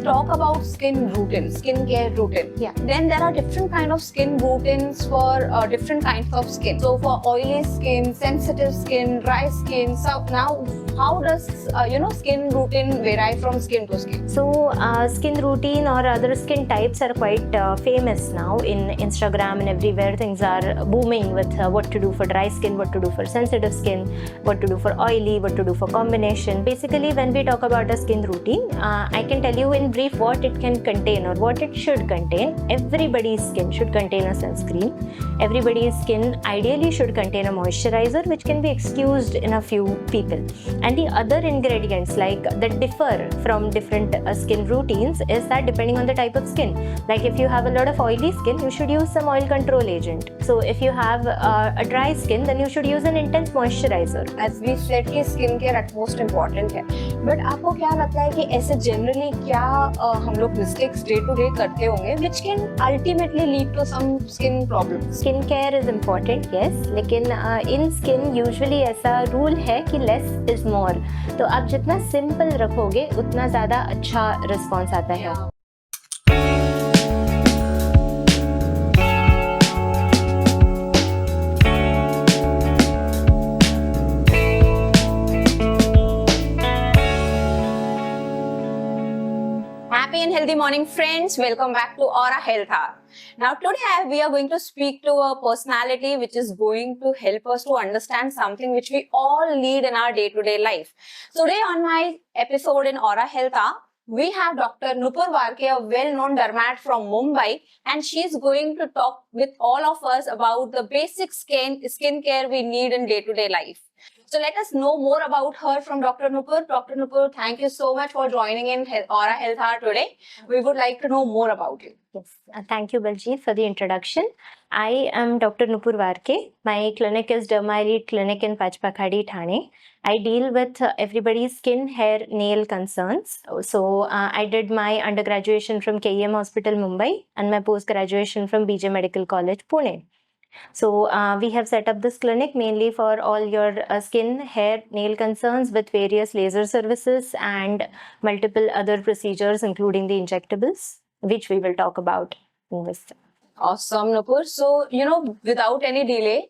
talk about skin routine, skincare routine, then there are different kind of skin routines for different kinds of skin. So for oily skin, sensitive skin, dry skin. So now, how does skin routine vary from skin to skin? So skin routine or other skin types are quite famous now in Instagram and everywhere. Things are booming with what to do for dry skin, what to do for sensitive skin, what to do for oily, what to do for combination. Basically, when we talk about a skin routine, I can tell you in brief what it can contain or what it should contain. Everybody's skin should contain a sunscreen. Everybody's skin ideally should contain a moisturizer, which can be excused in a few people. And the other ingredients that differ from different skin routines is that depending on the type of skin. Like if you have a lot of oily skin, you should use some oil control agent. So if you have a dry skin, then you should use an intense moisturizer. As we said कि skin care at most important है, but आपको क्या लगता है कि ऐसे generally क्या हम लोग mistakes day to day करते होंगे which can ultimately lead to some skin problems? Skin care is important, yes, लेकिन in skin usually ऐसा rule है कि less is more. तो आप जितना simple रखोगे उतना ज़्यादा अच्छा response आता है. Happy and healthy morning, friends. Welcome back to Aura Health Hour. Now today we are going to speak to a personality which is going to help us to understand something which we all need in our day-to-day life. Today on my episode in Aura Health Hour, we have Dr. Nupur Warke, a well-known dermat from Mumbai, and she's going to talk with all of us about the basic skincare we need in day-to-day life. So let us know more about her from Dr. Nupur. Dr. Nupur, thank you so much for joining in Aura Health Hour today. We would like to know more about you. Yes, thank you, Baljeet, for the introduction. I am Dr. Nupur Warke. My clinic is Derma Elite Clinic in Pachpakhadi, Thane. I deal with everybody's skin, hair, nail concerns. So I did my undergraduation from KEM Hospital, Mumbai, and my post-graduation from BJ Medical College, Pune. So we have set up this clinic mainly for all your skin, hair, nail concerns with various laser services and multiple other procedures, including the injectables, which we will talk about in this. Awesome, Nupur. So, without any delay,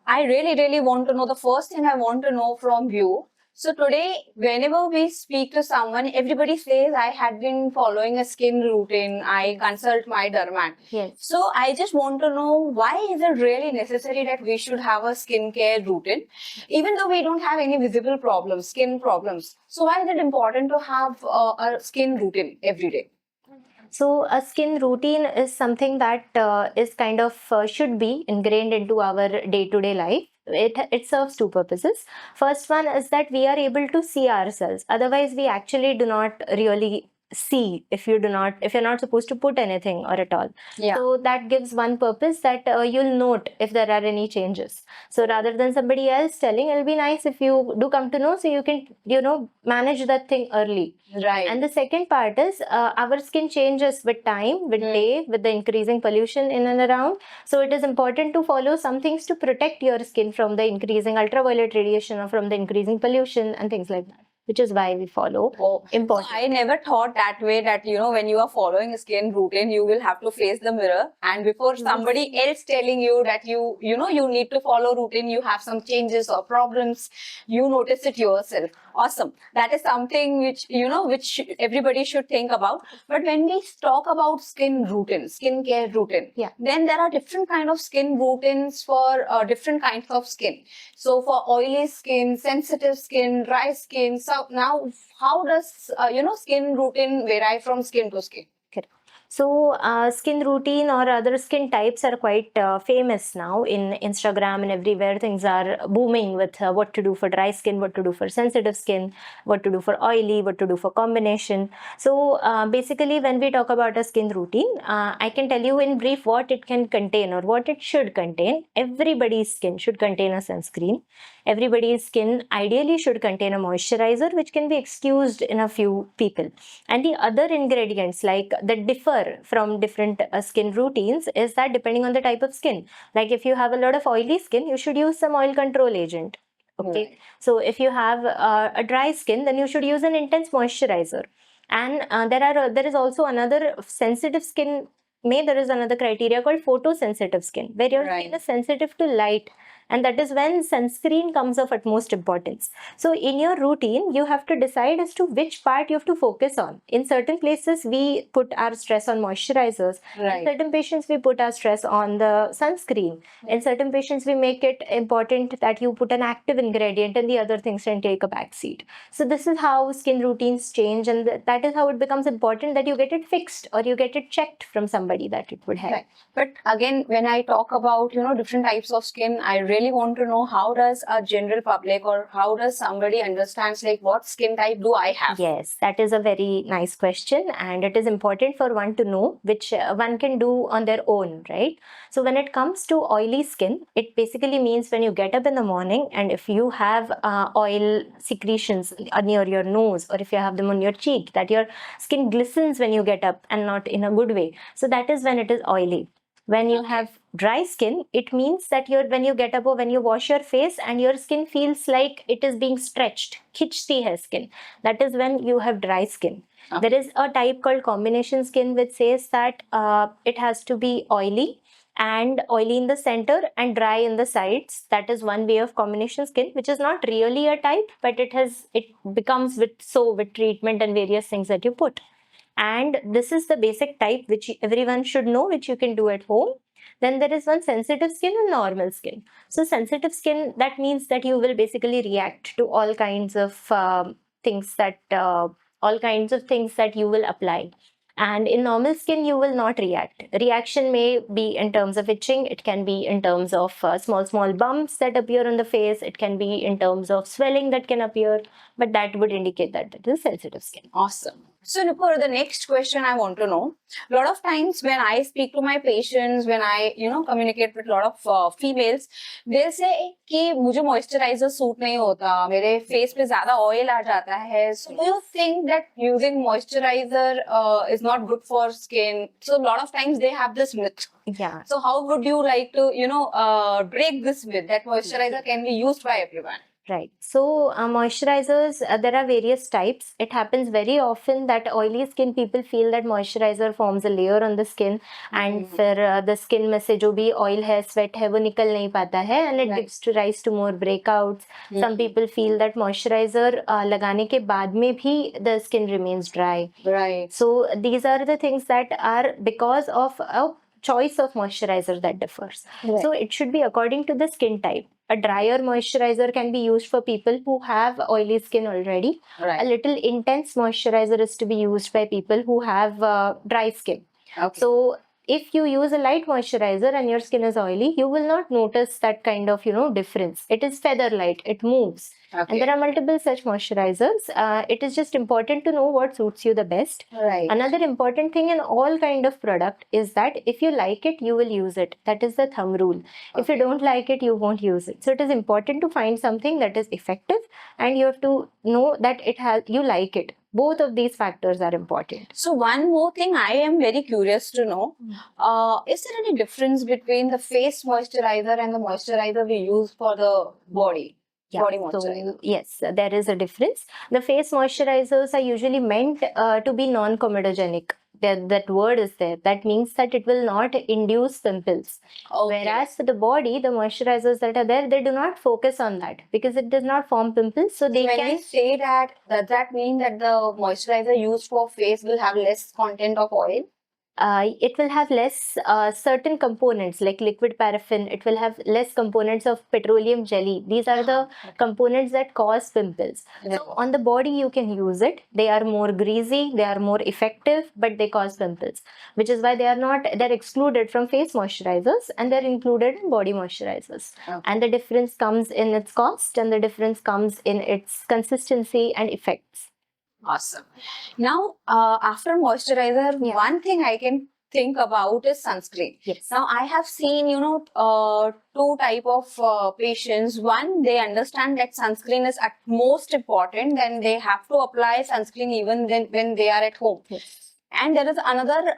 I really want to know, the first thing I want to know from you. So today, whenever we speak to someone, everybody says, I had been following a skin routine, I consult my dermat. Yes. So I just want to know, why is it really necessary that we should have a skincare routine, even though we don't have any visible problems, skin problems? So why is it important to have a skin routine every day? So a skin routine is something that is kind of should be ingrained into our day-to-day life. It serves two purposes. First one is that we are able to see ourselves. Otherwise, we actually do not really see if you're not supposed to put anything or at all. Yeah. So that gives one purpose, that you'll note if there are any changes. So rather than somebody else telling, it'll be nice if you do come to know, so you can manage that thing early. Right. And the second part is our skin changes with time, with day, with the increasing pollution in and around. So it is important to follow some things to protect your skin from the increasing ultraviolet radiation or from the increasing pollution and things like that, which is why we follow. Important. So I never thought that way, that when you are following a skin routine, you will have to face the mirror, and before somebody else telling you that you need to follow routine, you have some changes or problems, you notice it yourself. Awesome. That is something which everybody should think about. But when we talk about skin routine, skincare routine, then there are different kind of skin routines for different kinds of skin. So for oily skin, sensitive skin, dry skin. So now, how does skin routine vary from skin to skin? So skin routine or other skin types are quite famous now in Instagram and everywhere. Things are booming with what to do for dry skin, what to do for sensitive skin, what to do for oily, what to do for combination. So basically, when we talk about a skin routine, I can tell you in brief what it can contain or what it should contain. Everybody's skin should contain a sunscreen. Everybody's skin ideally should contain a moisturizer, which can be excused in a few people. And the other ingredients that differ from different skin routines is that depending on the type of skin. Like if you have a lot of oily skin, you should use some oil control agent. Okay. So if you have a dry skin, then you should use an intense moisturizer. And there is also another sensitive skin. There is another criteria called photosensitive skin, where your Right. skin is sensitive to light, and that is when sunscreen comes of utmost importance. So in your routine, you have to decide as to which part you have to focus on. In certain places, we put our stress on moisturizers. Right. In certain patients, we put our stress on the sunscreen. In certain patients, we make it important that you put an active ingredient and the other things can take a back seat. So this is how skin routines change, and that is how it becomes important that you get it fixed or you get it checked from somebody that it would help. Right. But again, when I talk about, different types of skin, I really want to know, how does a general public or how does somebody understands, like, what skin type do I have? Yes, that is a very nice question, and it is important for one to know which one can do on their own, right? So when it comes to oily skin, it basically means when you get up in the morning and if you have oil secretions near your nose, or if you have them on your cheek, that your skin glistens when you get up and not in a good way. So that is when it is oily. When you have dry skin, it means that when you get up or when you wash your face and your skin feels like it is being stretched, khijti hai skin, that is when you have dry skin. Okay. There is a type called combination skin which says that it has to be oily and oily in the center and dry in the sides. That is one way of combination skin, which is not really a type, but it becomes with treatment and various things that you put. And this is the basic type which everyone should know, which you can do at home. Then there is one sensitive skin and normal skin. So sensitive skin, that means that you will basically react to all kinds of things that you will apply. And in normal skin, you will not react. Reaction may be in terms of itching. It can be in terms of small bumps that appear on the face. It can be in terms of swelling that can appear, but that would indicate that it is sensitive skin. Awesome. So, Nupur, the next question I want to know, a lot of times when I speak to my patients, when I, communicate with a lot of females, they'll say कि मुझे moisturizer suit नहीं होता, मेरे face पे ज़्यादा oil आ जाता है. So, do you think that using moisturizer is not good for skin? So, a lot of times they have this myth. Yeah. So, how would you like to, break this myth that moisturizer can be used by everyone? Right. So moisturizers, there are various types. It happens very often that oily skin people feel that moisturizer forms a layer on the skin, and फिर the skin में से जो भी oil है, sweat है, वो निकल नहीं पाता है, and it gives rise to more breakouts. Some people feel that moisturizer लगाने के बाद में भी the skin remains dry. Right. So these are the things that are because of a choice of moisturizer that differs. Right. So it should be according to the skin type. A drier moisturizer can be used for people who have oily skin already. Right. A little intense moisturizer is to be used by people who have dry skin. Okay. So if you use a light moisturizer and your skin is oily, you will not notice that kind of, difference. It is feather light, it moves. Okay. And there are multiple such moisturizers. It is just important to know what suits you the best. Right. Another important thing in all kind of product is that if you like it, you will use it. That is the thumb rule. Okay. If you don't like it, you won't use it. So it is important to find something that is effective, and you have to know that you like it. Both of these factors are important. So one more thing I am very curious to know, is there any difference between the face moisturizer and the moisturizer we use for the body? Yeah, Body moisturizer. so yes, there is a difference. The face moisturizers are usually meant to be non-comedogenic. That word is there. That means that it will not induce pimples. Okay. Whereas for the body, the moisturizers that are there, they do not focus on that because it does not form pimples. So they when can. we say that, does that mean that the moisturizer used for face will have less content of oil? It will have less certain components like liquid paraffin. It will have less components of petroleum jelly. These are the components that cause pimples. Yeah. So on the body you can use it. They are more greasy, they are more effective, but they cause pimples, which is why they're excluded from face moisturizers and they're included in body moisturizers. Okay. And the difference comes in its cost, and the difference comes in its consistency and effects. Awesome. Now, after moisturizer, one thing I can think about is sunscreen. Yes. Now, I have seen, two type of patients. One, they understand that sunscreen is at most important, then they have to apply sunscreen even when they are at home. Yes. And there is another,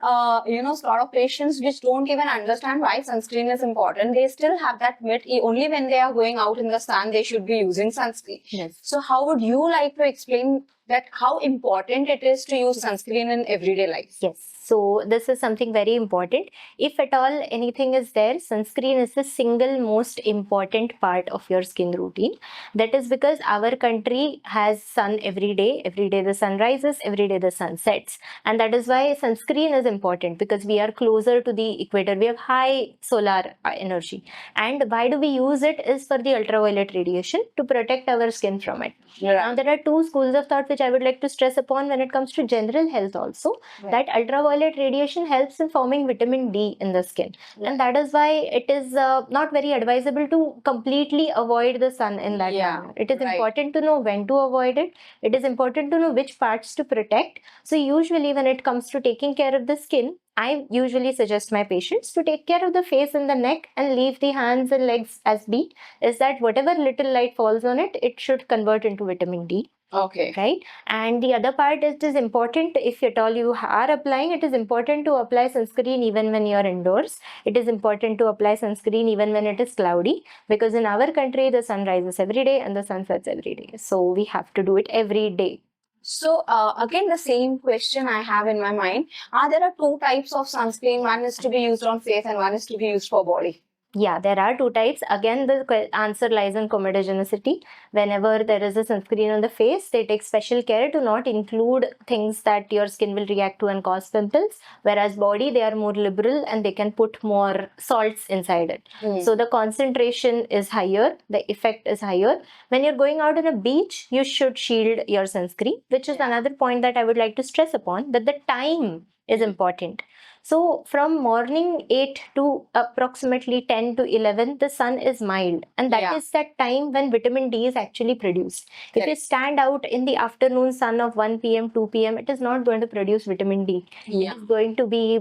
sort of patients which don't even understand why sunscreen is important. They still have that myth, only when they are going out in the sun, they should be using sunscreen. Yes. So how would you like to explain that how important it is to use sunscreen in everyday life. Yes. So this is something very important. If at all anything is there, sunscreen is the single most important part of your skin routine. That is because our country has sun every day. Every day the sun rises, every day the sun sets. And that is why sunscreen is important, because we are closer to the equator. We have high solar energy. And why do we use it is for the ultraviolet radiation to protect our skin from it. Now there are two schools of thought which I would like to stress upon when it comes to general health also. That ultraviolet radiation helps in forming vitamin D in the skin, and that is why it is not very advisable to completely avoid the sun in that manner. It is important to know when to avoid it. It is important to know which parts to protect. So usually when it comes to taking care of the skin, I usually suggest my patients to take care of the face and the neck and leave the hands and legs as be, is that whatever little light falls on it, it should convert into vitamin D. Okay. Right. And the other part, it is important, if at all you are applying, it is important to apply sunscreen even when you are indoors. It is important to apply sunscreen even when it is cloudy, because in our country the sun rises every day and the sun sets every day. So we have to do it every day. So again, the same question I have in my mind. There are two types of sunscreen. One is to be used on face and one is to be used for body. Yeah, there are two types. Again, the answer lies in comedogenicity. Whenever there is a sunscreen on the face, they take special care to not include things that your skin will react to and cause pimples. Whereas body, they are more liberal and they can put more salts inside it. So the concentration is higher, the effect is higher. When you're going out on a beach, you should shield your sunscreen, which is another point that I would like to stress upon, that the time is important. So from morning 8 to approximately 10 to 11, the sun is mild, and that is that time when vitamin D is actually produced. If you stand out in the afternoon sun of 1 p.m., 2 p.m., it is not going to produce vitamin D. It is going to be,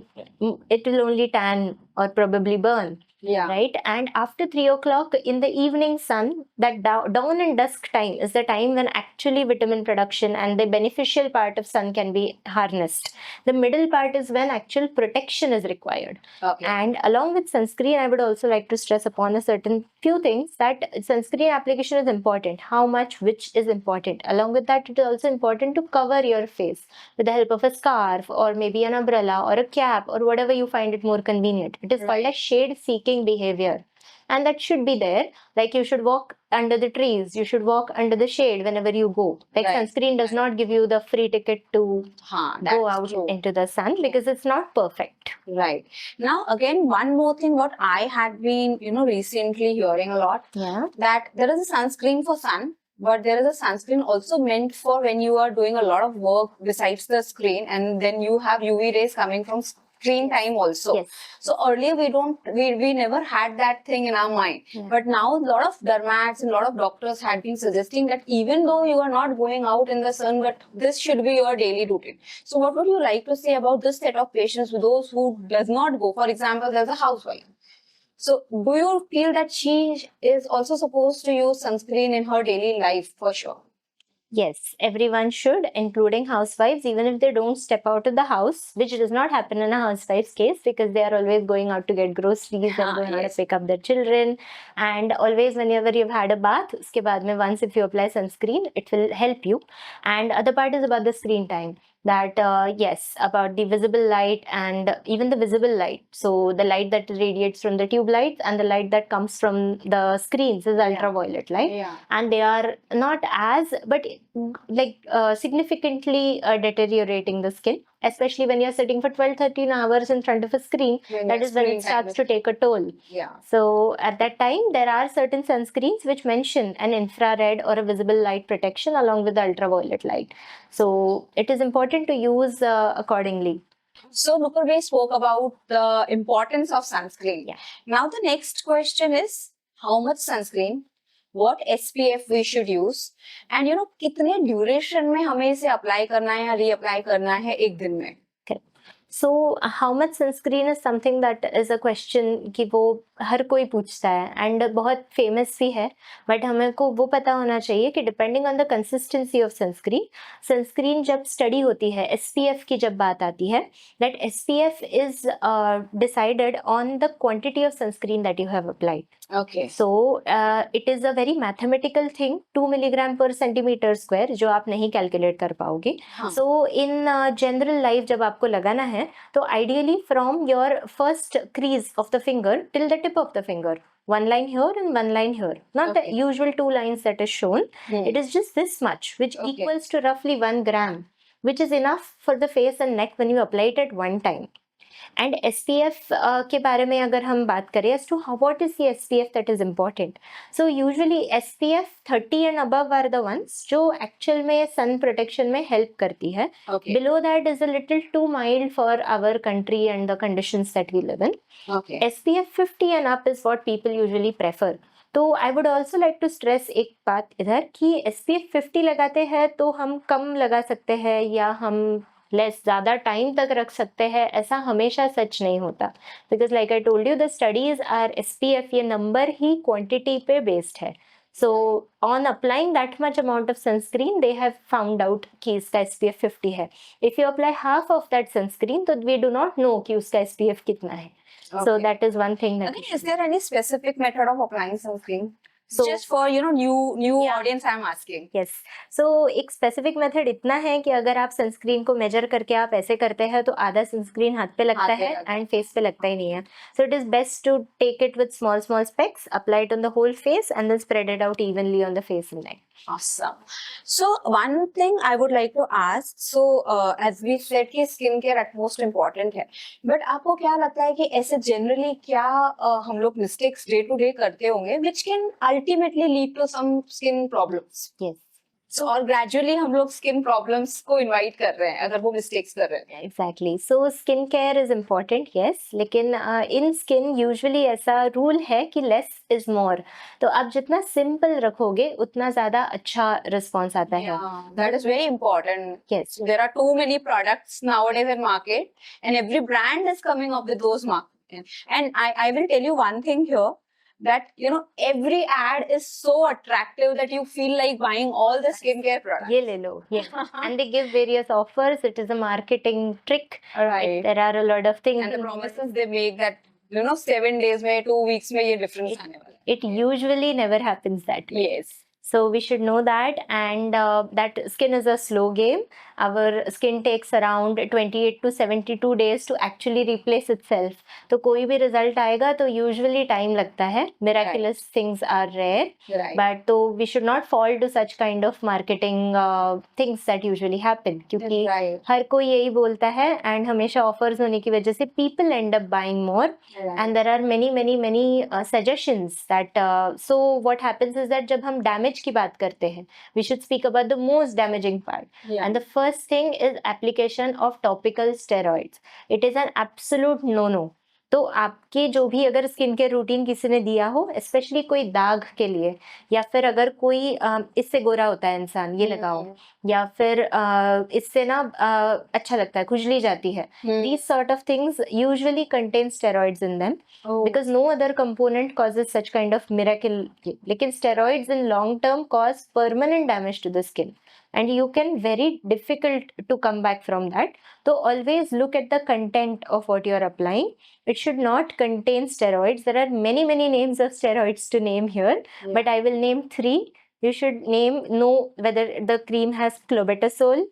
it will only tan or probably burn. Right. And after 3 o'clock in the evening sun, that dawn and dusk time is the time when actually vitamin production and the beneficial part of sun can be harnessed. The middle part is when actual protection is required. And along with sunscreen, I would also like to stress upon a certain few things, that sunscreen application is important. How much, which is important. Along with that, it is also important to cover your face with the help of a scarf or maybe an umbrella or a cap or whatever you find it more convenient. It is called a shade-seeking behavior, and that should be there. Like you should walk under the trees, you should walk under the shade whenever you go. Like sunscreen does not give you the free ticket to go out into the sun, because it's not perfect. Right. Now again, one more thing what I had been recently hearing a lot, that there is a sunscreen for sun, but there is a sunscreen also meant for when you are doing a lot of work besides the screen, and then you have UV rays coming from screen time also. So earlier we never had that thing in our mind. But now a lot of dermats and a lot of doctors had been suggesting that even though you are not going out in the sun, but this should be your daily routine. So what would you like to say about this set of patients, with those who does not go? For example, there's a housewife. So do you feel that she is also supposed to use sunscreen in her daily life? For sure. Yes, everyone should, including housewives, even if they don't step out of the house, which does not happen in a housewife's case, because they are always going out to get groceries and going out to pick up their children. And always whenever you've had a bath, uske baad mein once if you apply sunscreen, it will help you. And other part is about the screen time. That yes, about the visible light and even the visible light. So the light that radiates from the tube lights and the light that comes from the screens is ultraviolet light, and they are not as, but like significantly deteriorating the skin, especially when you're sitting for 12-13 hours in front of a screen. That is when it starts to take a toll. So at that time, there are certain sunscreens which mention an infrared or a visible light protection along with the ultraviolet light. So it is important to use accordingly. So Nupur, we spoke about the importance of sunscreen. Now the next question is, how much sunscreen, what SPF we should use, and कितने duration में हमें इसे apply करना है या reapply करना है एक दिन में? So how much sunscreen is something that is a question कि वो हर कोई पूछता है एंड बहुत फेमस भी है, बट हमें को वो पता होना चाहिए कि depending on the consistency of sunscreen जब स्टडी होती है, SPF की जब बात आती है, that SPF is decided on the quantity of sunscreen that you have applied. Okay. So it is a very mathematical thing, 2 milligram per centimeter square, जो आप नहीं कैलकुलेट कर पाओगे. हाँ. So in general life जब आपको लगाना है तो ideally from your first crease of the finger till the tip of the finger, one line here and one line here, not Okay. the usual 2 lines that is shown. It is just this much, which Okay. equals to roughly 1 gram, which is enough for the face and neck when you apply it at one time. And SPF के बारे में अगर हम बात करें as to what is the SPF that is important, so usually SPF 30 and above are the ones जो actual में sun protection में हेल्प करती है. Okay. Below that is a little too mild for our country and the conditions that we live in. Okay. SPF 50 and up is what people usually prefer. तो I would also like to stress एक बात इधर कि SPF 50 लगाते हैं तो हम कम लगा सकते हैं या हम लेस ज़्यादा टाइम तक रख सकते हैं, ऐसा हमेशा सच नहीं होता. Because like I told you the studies are SPF ये नंबर ही क्वांटिटी पे बेस्ड है. So on applying that much amount of sunscreen they have found out कि इसका SPF 50 है. If you apply half of that sunscreen तो we do not know कि उसका SPF कितना है. So Okay. that is one thing that Again, is there any specific method of applying sunscreen? So- Just for new Yeah. audience, I'm asking. Yes. So एक specific method इतना है कि अगर आप सनस्क्रीन को मेजर करके आप ऐसे करते हैं तो आधा सनस्क्रीन हाथ पे लगता हाथ पे है लगता एंड फेस पे लगता ही नहीं है. So it is best to take it with small small specks, apply it on the whole face and then spread it out evenly on the face and neck. Awesome. So one thing I would like to ask, so as we said कि skin care at most important है, but आपको क्या लगता है कि ऐसे generally क्या हम लोग mistakes day to day करते होंगे which can ultimately lead to some skin problems? Yes. So और gradually हम लोग skin problems को invite कर रहे हैं अगर वो mistakes कर रहे हैं. Exactly. So skin care is important, yes, लेकिन इन स्किन यूजुअली ऐसा रूल है कि लेस इज मोर. तो आप जितना सिंपल रखोगे उतना ज़्यादा अच्छा रिस्पॉन्स आता है. Yeah, that is very important. Yes. There are too many products nowadays in market, and every brand is coming up with those market. And I will tell you one thing here, that every ad is so attractive that you feel like buying all the skincare products. ये ले लो, ये. And they give various offers. It is a marketing trick. Right. There are a lot of things. And the promises they make that 7 days में 2 weeks में ये difference आने वाला है. It usually never happens that way. Yes. So we should know that, and that skin is a slow game. Our skin takes around 28 to 72 days to actually replace itself. तो कोई भी result आएगा तो usually time लगता है. Miraculous things are rare. Right. But तो we should not fall to such kind of marketing things that usually happen. क्योंकि Right. हर कोई यही बोलता है and हमेशा offers होने की वजह से people end up buying more. Right. And there are many suggestions that so what happens is that जब हम damage की बात करते हैं, we should speak about the most damaging part. Yeah. And the first thing is application of topical steroids. It is an absolute no-no. तो आपके जो भी अगर स्किन केयर रूटीन किसी ने दिया हो, स्पेशली कोई दाग के लिए, या फिर अगर कोई इससे गोरा होता है इंसान, ये लगाओ, या फिर इससे ना अच्छा लगता है, खुजली जाती है, these sort of things usually contain steroids in them. Oh. Because no other component causes such kind of miracle. लेकिन steroids in long term cause permanent damage to the skin, and you can very difficult to come back from that. So always look at the content of what you are applying. It should not contain steroids. There are many names of steroids to name here, Yeah. but I will name 3. You should know whether the cream has clobetasol.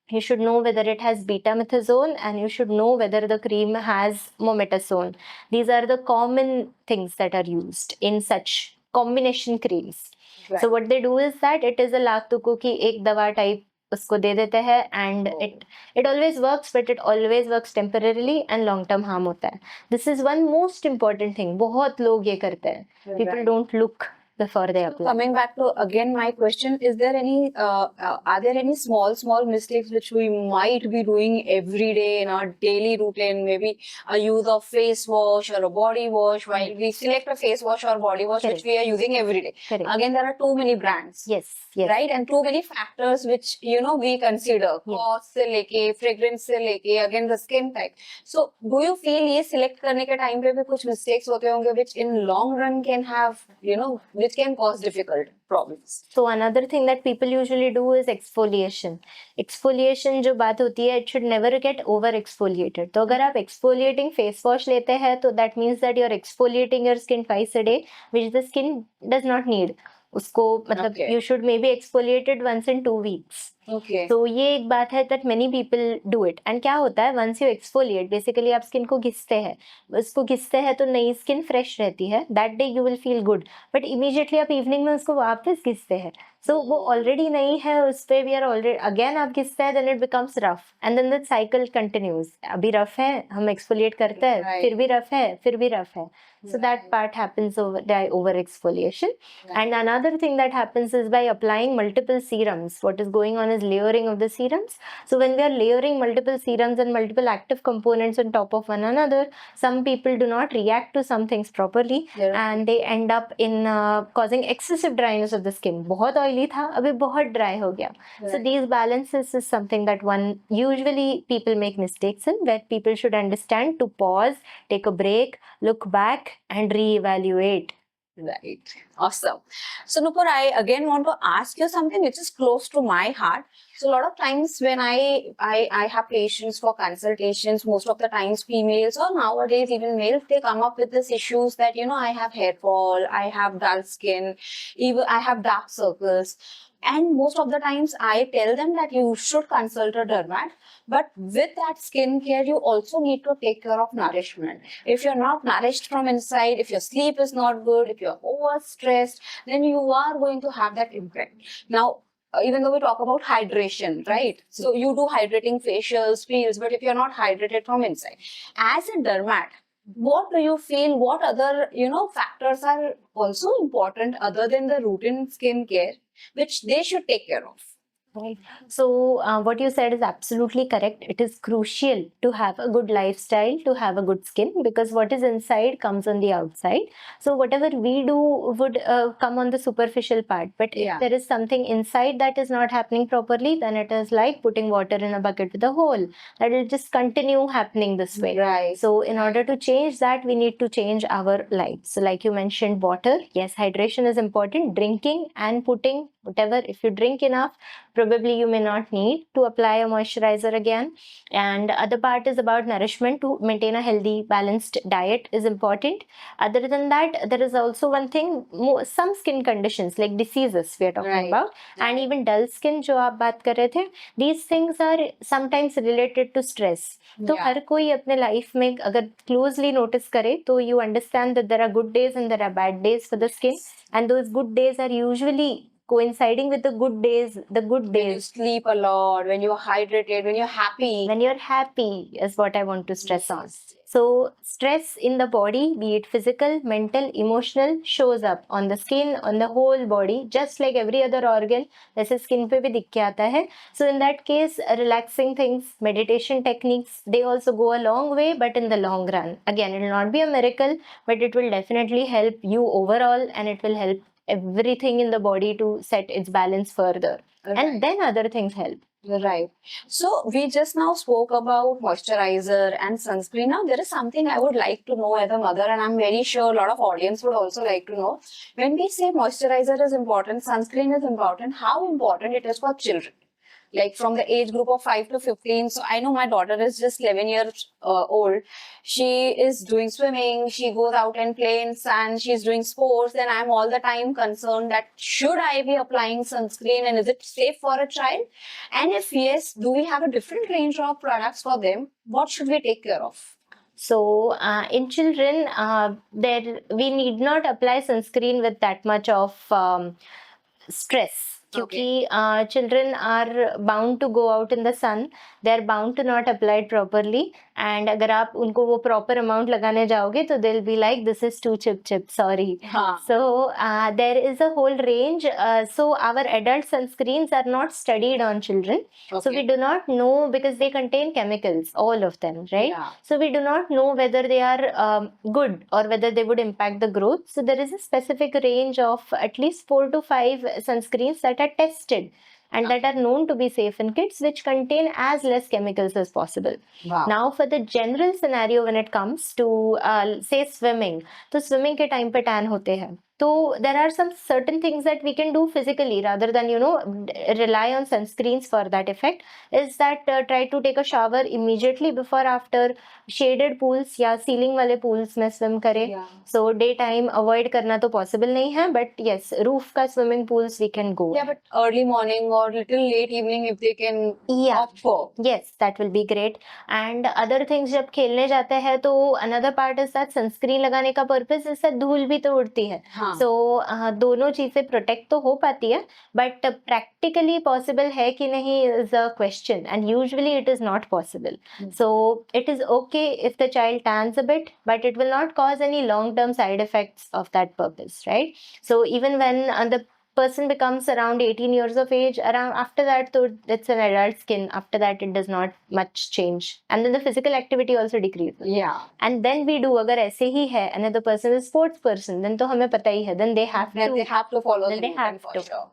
You should know whether it has betamethasone, and you should know whether the cream has mometasone. These are the common things that are used in such combination creams. Right. So what they do is that it is a lakh तुक्कों की एक दवा type उसको दे देते हैं, and Oh. it always works, but it always works temporarily and long term harm होता है. This is one most important thing. बहुत लोग ये करते हैं. People Right. don't look before they apply. Coming back to again my question, is there any are there any small mistakes which we might be doing every day in our daily routine? Maybe a use of face wash or a body wash. While we select a face wash or body wash Correct. which we are using every day. Correct. Again, there are too many brands. Yes. Right, and too many factors which we consider, cost से लेके fragrance से लेके again the skin type. So do you feel ये select करने के time पे भी कुछ mistakes होते होंगे which in long run can have which can cause difficult problems? So another thing that people usually do is exfoliation. Exfoliation जो बात होती है, it should never get over exfoliated. तो अगर आप exfoliating face wash लेते हैं तो that means that you're exfoliating your skin twice a day, which the skin does not need. उसको मतलब you should maybe exfoliate it once in 2 weeks. Okay. तो ये एक बात है that many people do it. And क्या होता है, once you exfoliate, basically आप skin को घिसते हैं. उसको घिसते हैं तो नई skin fresh रहती है. That day you will feel good. But immediately आप evening में उसको वापस घिसते हैं. So वो already नहीं है, उस पे we are already again आप घिसते हैं, then it becomes rough. And then the cycle continues. अभी rough है, हम exfoliate करते हैं, फिर भी rough है, फिर भी rough है. So that part happens over exfoliation. And another thing that happens is by applying multiple serums. What is going on is layering of the serums. So when we are layering multiple serums and multiple active components on top of one another, some people do not react to some things properly and they end up in causing excessive dryness of the skin. बहुत oily था, अभी बहुत dry हो गया. So these balances is something that one usually people make mistakes in, where people should understand to pause, take a break, look back and reevaluate. Right. Awesome. So Nupur, I again want to ask you something which is close to my heart. So a lot of times when I have patients for consultations, most of the times females or nowadays even males, they come up with these issues that, I have hair fall, I have dull skin, even I have dark circles. And most of the times I tell them that you should consult a dermat. But with that skincare, you also need to take care of nourishment. If you're not nourished from inside, if your sleep is not good, if you're overstressed, then you are going to have that impact. Now, even though we talk about hydration, right? So you do hydrating facials, peels, but if you're not hydrated from inside, as a dermat, what do you feel? What other, factors are also important other than the routine skincare, which they should take care of? Right. So what you said is absolutely correct. It is crucial to have a good lifestyle, to have a good skin, because what is inside comes on the outside. So whatever we do would come on the superficial part. But if there is something inside that is not happening properly, then it is like putting water in a bucket with a hole. That will just continue happening this way. Right. So in order to change that, we need to change our life. So like you mentioned, water. Yes, hydration is important. Drinking and putting whatever. If you drink enough, probably you may not need to apply a moisturizer again. And other part is about nourishment. To maintain a healthy, balanced diet is important. Other than that, there is also one thing, some skin conditions like diseases we are talking about, and even dull skin जो आप बात कर रहे थे, these things are sometimes related to stress. तो हर कोई अपने life में अगर closely notice करे तो you understand that there are good days and there are bad days for the skin, and those good days are usually coinciding with the good days. When you sleep a lot, when you're hydrated, when you're happy. When you're happy is what I want to stress on. So stress in the body, be it physical, mental, emotional, shows up on the skin, on the whole body, just like every other organ. जैसे skin पे भी दिख के आता है. So in that case, relaxing things, meditation techniques, they also go a long way, but in the long run. Again, it will not be a miracle, but it will definitely help you overall, and it will help everything in the body to set its balance further. And then other things help. Right. So we just now spoke about moisturizer and sunscreen. Now there is something I would like to know as a mother, and I'm very sure a lot of audience would also like to know. When we say moisturizer is important, sunscreen is important, how important it is for children? Like from the age group of 5 to 15. So I know my daughter is just 11 years old. She is doing swimming. She goes out and plays in sand. She's doing sports. Then I'm all the time concerned that should I be applying sunscreen and is it safe for a child? And if yes, do we have a different range of products for them? What should we take care of? So in children, we need not apply sunscreen with that much of stress. क्योंकि children are bound to go out in the sun, they are bound to not apply it properly, and अगर आप उनको वो proper amount लगाने जाओगे तो they'll be like this is too chip, sorry. हाँ. So there is a whole range. So our adult sunscreens are not studied on children. So we do not know, because they contain chemicals, all of them, right? Yeah. So we do not know whether they are good or whether they would impact the growth. So there is a specific range of at least 4 to 5 sunscreens that are tested and that are known to be safe in kids, which contain as less chemicals as possible. Wow. Now for the general scenario when it comes to say swimming, तो swimming के time पे tan होते हैं. So there are some certain things that we can do physically rather than rely on sunscreens for that effect, is that try to take a shower immediately before after shaded pools या ceiling वाले pools में swim करें. Yeah. So daytime avoid करना तो possible नहीं है, but yes, roof का swimming pools we can go. Yeah, but early morning or little late evening if they can opt for. Yes, that will be great. And other things जब खेलने जाते हैं तो another part is that sunscreen लगाने का purpose is that धूल भी तो उड़ती है. हाँ. So दोनों चीजें protect तो हो पाती है, but practically possible है कि नहीं is a question, and usually it is not possible. So it is okay if the child tans a bit, but it will not cause any long-term side effects of that purpose, right? So even when the person becomes around 18 years of age, around after that, so it's an adult skin. After that, it does not much change, and then the physical activity also decreases. Yeah. And then we do, अगर ऐसे ही है, another person is sports person, then तो हमें पता ही है, then they have to follow then the they have movement for to. sure.